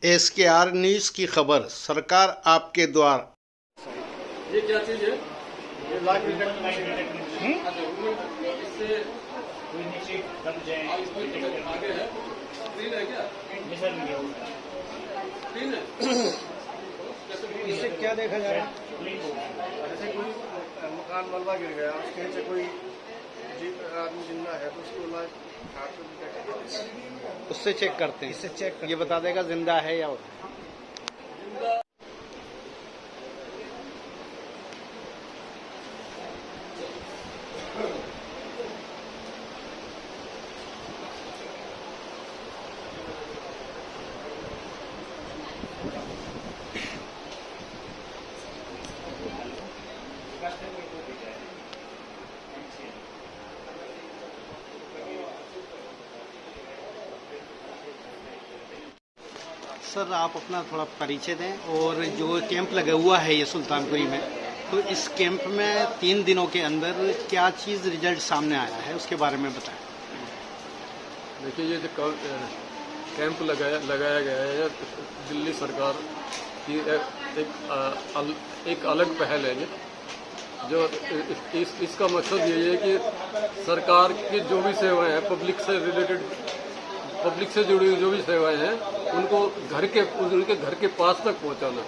SKR news की खबर, सरकार आपके द्वार। ये क्या चीज है? ये लाइव डिटेक्टर मशीन। अच्छा, इससे कोई नीचे दब जाए इसमें आगे है, स्क्रीन है क्या? मिसल नहीं होगा। स्क्रीन है। इससे क्या देखा जा रहा है? जैसे कोई मकान मलबा गिर गया, उसके नीचे कोई आदमी जिंदा है तो उसको लाइव हार्ट को डिटेक्ट उससे चेक करते हैं, इससे चेक ये बता देगा जिंदा है या सर आप अपना थोड़ा परिचय दें। और जो कैंप लगा हुआ है ये सुल्तानपुरी में, तो इस कैंप में 3 दिनों के अंदर क्या चीज़ रिजल्ट सामने आया है उसके बारे में बताएं। देखिए, ये जो कैंप लगाया गया है, दिल्ली सरकार की एक अलग पहल है। ये जो इसका मकसद ये है कि सरकार की जो भी सेवाएं हैं, पब्लिक से जुड़ी हुई जो भी सेवाएं हैं, उनको उनके घर के पास तक पहुंचाना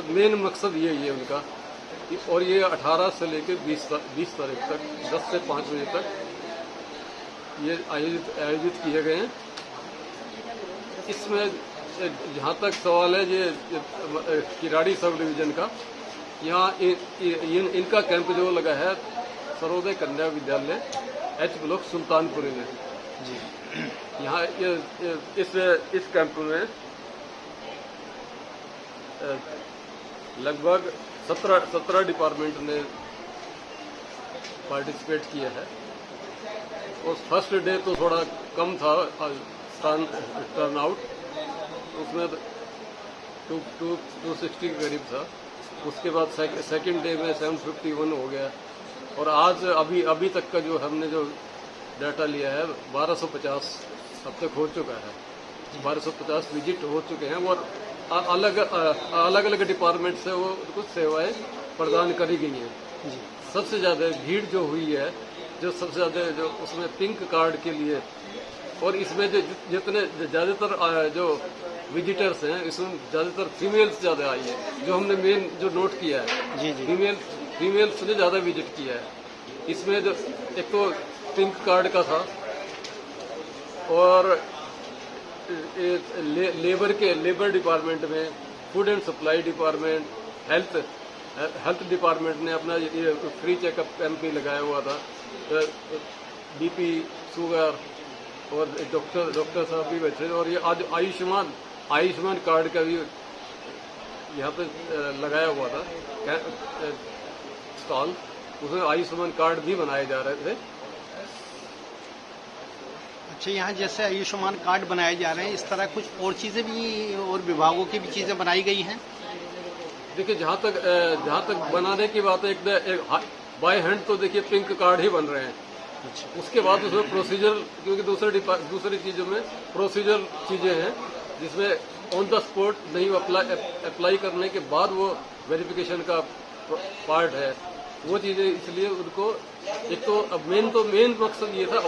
मेन मकसद यही है उनका। और ये 18 से लेकर 20 तारीख तक 10 से 5 बजे तक ये आयोजित किए गए हैं। इसमें जहाँ तक सवाल है ये किराड़ी सब डिवीजन का, यहाँ इनका कैंप जो लगा है सर्वोदय कन्या विद्यालय एच ब्लॉक सुल्तानपुरी में जी। यहाँ इस कैंप में लगभग 17 डिपार्टमेंट ने पार्टिसिपेट किया है। और फर्स्ट डे तो थोड़ा कम था टर्न आउट, उसमें 260 के करीब था। उसके बाद सेकंड डे में 751 हो गया। और आज अभी तक का जो हमने जो डाटा लिया है 1250 अब तक हो चुका है। 1250 विजिट हो चुके हैं और अलग डिपार्टमेंट से वो कुछ सेवाएं प्रदान करी गई हैं। सबसे ज़्यादा भीड़ जो हुई है, जो सबसे ज़्यादा जो उसमें पिंक कार्ड के लिए, और इसमें जो जितने ज़्यादातर जो विजिटर्स हैं, इसमें ज़्यादातर फीमेल्स ज़्यादा आई है। जो हमने मेन जो नोट किया है, जी जी। फीमेल्स ने ज़्यादा विजिट किया है। इसमें जो एक तो पिंक कार्ड का था, और लेबर डिपार्टमेंट में, food and supply department, health department ने अपना ये फ्री चेकअप कैंप भी लगाया हुआ था। बीपी, शुगर, और डॉक्टर साहब भी बैठे। और ये आज आयुष्मान कार्ड का भी यहाँ पे लगाया हुआ था स्टॉल, उसमें आयुष्मान कार्ड भी बनाए जा रहे थे। अच्छा, यहाँ जैसे आयुष्मान कार्ड बनाए जा रहे हैं, इस तरह कुछ और चीज़ें भी और विभागों की भी चीज़ें बनाई गई हैं। देखिए, जहाँ तक बनाने की बात है, एक बाय हैंड तो देखिए पिंक कार्ड ही बन रहे हैं। अच्छा। उसके बाद उसमें प्रोसीजर, क्योंकि दूसरी चीज़ों में प्रोसीजर चीज़ें हैं, जिसमें ऑन द स्पॉट नहीं अप्लाई करने के बाद वो वेरिफिकेशन का पार्ट है। वो चीज़ें इसलिए उनको एक तो मेन मकसद ये था,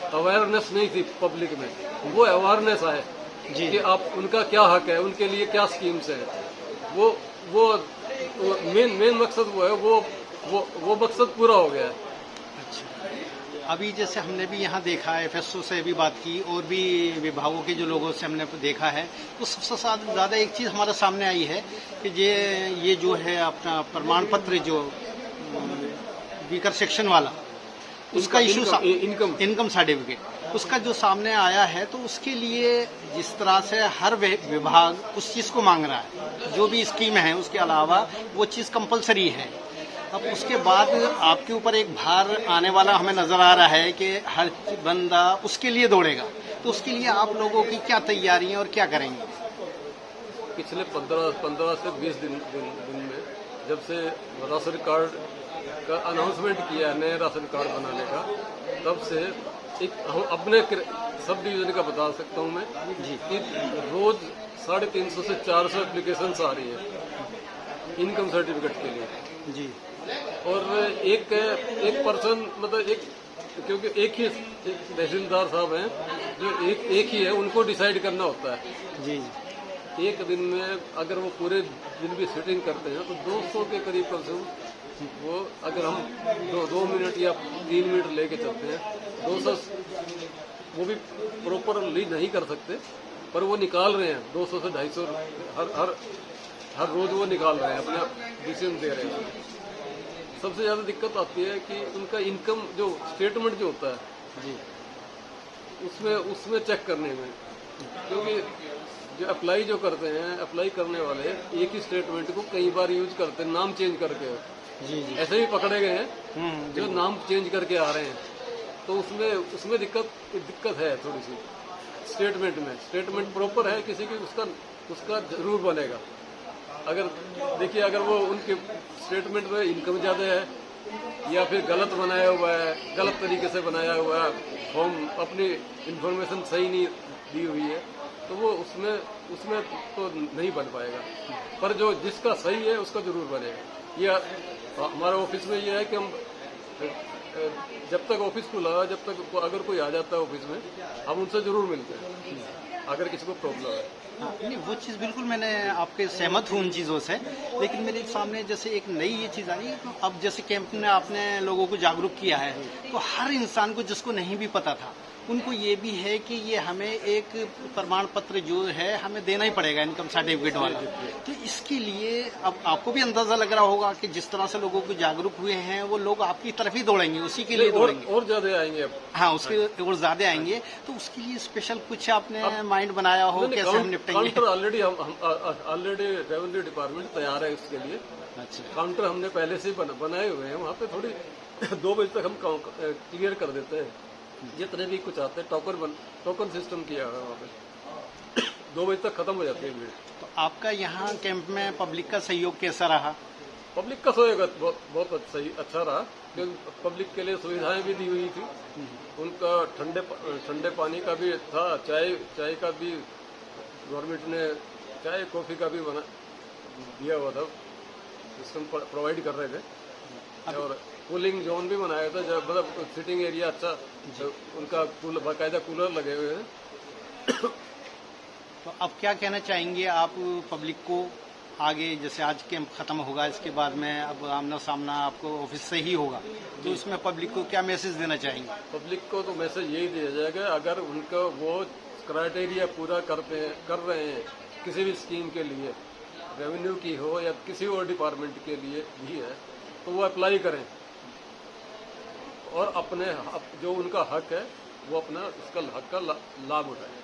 अवेयरनेस नहीं थी पब्लिक में, वो अवेयरनेस आए कि आप उनका क्या हक है, उनके लिए क्या स्कीम्स है। वो मेन मकसद वो है, वो मकसद पूरा हो गया है। अच्छा, अभी जैसे हमने भी यहाँ देखा है, FSO से भी बात की और भी विभागों के जो लोगों से हमने देखा है, तो सबसे ज़्यादा एक चीज़ हमारे सामने आई है कि ये जो है अपना प्रमाण पत्र, जो वीकर सेक्शन वाला, उसका इशू, इनकम सर्टिफिकेट, उसका जो सामने आया है, तो उसके लिए जिस तरह से हर विभाग उस चीज़ को मांग रहा है, जो भी स्कीम है उसके अलावा वो चीज़ कंपलसरी है। अब उसके बाद आपके ऊपर एक भार आने वाला हमें नज़र आ रहा है कि हर बंदा उसके लिए दौड़ेगा, तो उसके लिए आप लोगों की क्या तैयारी है और क्या करेंगे? पिछले 15 से 20 दिन में जब से राशन कार्ड का अनाउंसमेंट किया है, नए राशन कार्ड बनाने का, तब से एक हम अपने सब डिवीजन का बता सकता हूँ मैं जी। कि रोज 350 से 400 एप्लीकेशंस आ रही है इनकम सर्टिफिकेट के लिए। जी और एक पर्सन मतलब क्योंकि एक ही तहसीलदार साहब हैं जो एक ही है, उनको डिसाइड करना होता है। जी एक दिन में अगर वो पूरे दिन भी सिटिंग करते हैं तो 200 के करीब पर्सन वो, अगर हम 2 मिनट या 3 मिनट लेके चलते हैं 200, वो भी प्रॉपरली नहीं कर सकते, पर वो निकाल रहे हैं 200 से 250 हर रोज वो निकाल रहे हैं, अपने डिसीजन दे रहे हैं। सबसे ज्यादा दिक्कत आती है कि उनका इनकम जो स्टेटमेंट जो होता है जी उसमें चेक करने में, क्योंकि जो अप्लाई जो करते हैं, अप्लाई करने वाले एक ही स्टेटमेंट को कई बार यूज करते हैं, नाम चेंज करके। जी जी ऐसे भी पकड़े गए हैं जो नाम चेंज करके आ रहे हैं, तो उसमें दिक्कत है थोड़ी सी। स्टेटमेंट प्रॉपर है किसी की, उसका जरूर बनेगा। अगर देखिए, अगर वो उनके स्टेटमेंट में इनकम ज्यादा है या फिर गलत बनाया हुआ है, गलत तरीके से बनाया हुआ है, फॉर्म अपनी इंफॉर्मेशन सही नहीं दी हुई है, तो वो उसमें तो नहीं बन पाएगा। पर जो जिसका सही है उसका जरूर बनेगा। या हमारे ऑफिस में ये है कि हम जब तक ऑफिस खुला, जब तक अगर कोई आ जाता है ऑफिस में, हम उनसे जरूर मिलते हैं अगर किसी को प्रॉब्लम है। हाँ, नहीं वो चीज़ बिल्कुल मैंने आपके सहमत हूँ उन चीज़ों से, लेकिन मेरे सामने जैसे एक नई ये चीज़ आ रही है। तो अब जैसे कैंप ने आपने लोगों को जागरूक किया है, तो हर इंसान को जिसको नहीं भी पता था, उनको ये भी है कि ये हमें एक प्रमाण पत्र जो है हमें देना ही पड़ेगा, इनकम सर्टिफिकेट वाला। तो इसके लिए अब आपको भी अंदाजा लग रहा होगा कि जिस तरह से लोगों को जागरूक हुए हैं, वो लोग आपकी तरफ ही दौड़ेंगे, उसी के लिए दौड़ेंगे और ज्यादा आएंगे अब। हाँ, उसके और ज्यादा आएंगे। तो उसके लिए स्पेशल कुछ आपने माइंड बनाया हो, कैसे हम निपटेंगे? काउंटर ऑलरेडी रेवेन्यू डिपार्टमेंट तैयार है उसके लिए। अच्छा, काउंटर हमने पहले से ही बनाए हुए हैं। वहाँ पे थोड़ी 2 बजे तक हम क्लियर कर देते हैं जितने भी कुछ आते हैं। टोकन सिस्टम किया हुआ है वहाँ पे। 2 बजे तक खत्म हो जाती है भीड़। तो आपका यहाँ कैंप में पब्लिक का सहयोग कैसा रहा? पब्लिक का सहयोग बहुत अच्छा रहा, क्योंकि पब्लिक के लिए सुविधाएं भी दी हुई थी। उनका ठंडे पानी का भी था, चाय का भी गवर्नमेंट ने चाय कॉफी का भी दिया हुआ था, सिस्टम प्रोवाइड कर रहे थे। और कूलिंग जोन भी बनाया था, जब मतलब सिटिंग एरिया अच्छा, उनका बाकायदा कूलर लगे हुए हैं। तो अब क्या कहना चाहेंगे आप पब्लिक को आगे? जैसे आज कैंप खत्म होगा, इसके बाद में अब आमना सामना आपको ऑफिस से ही होगा, तो उसमें पब्लिक को क्या मैसेज देना चाहेंगे? पब्लिक को तो मैसेज यही दिया जाएगा, अगर उनका वो क्राइटेरिया पूरा कर रहे हैं किसी भी स्कीम के लिए, रेवेन्यू की हो या किसी और डिपार्टमेंट के लिए भी है, तो वो अप्लाई करें और अपने जो उनका हक है वो अपना इसका हक का लाभ उठाएं।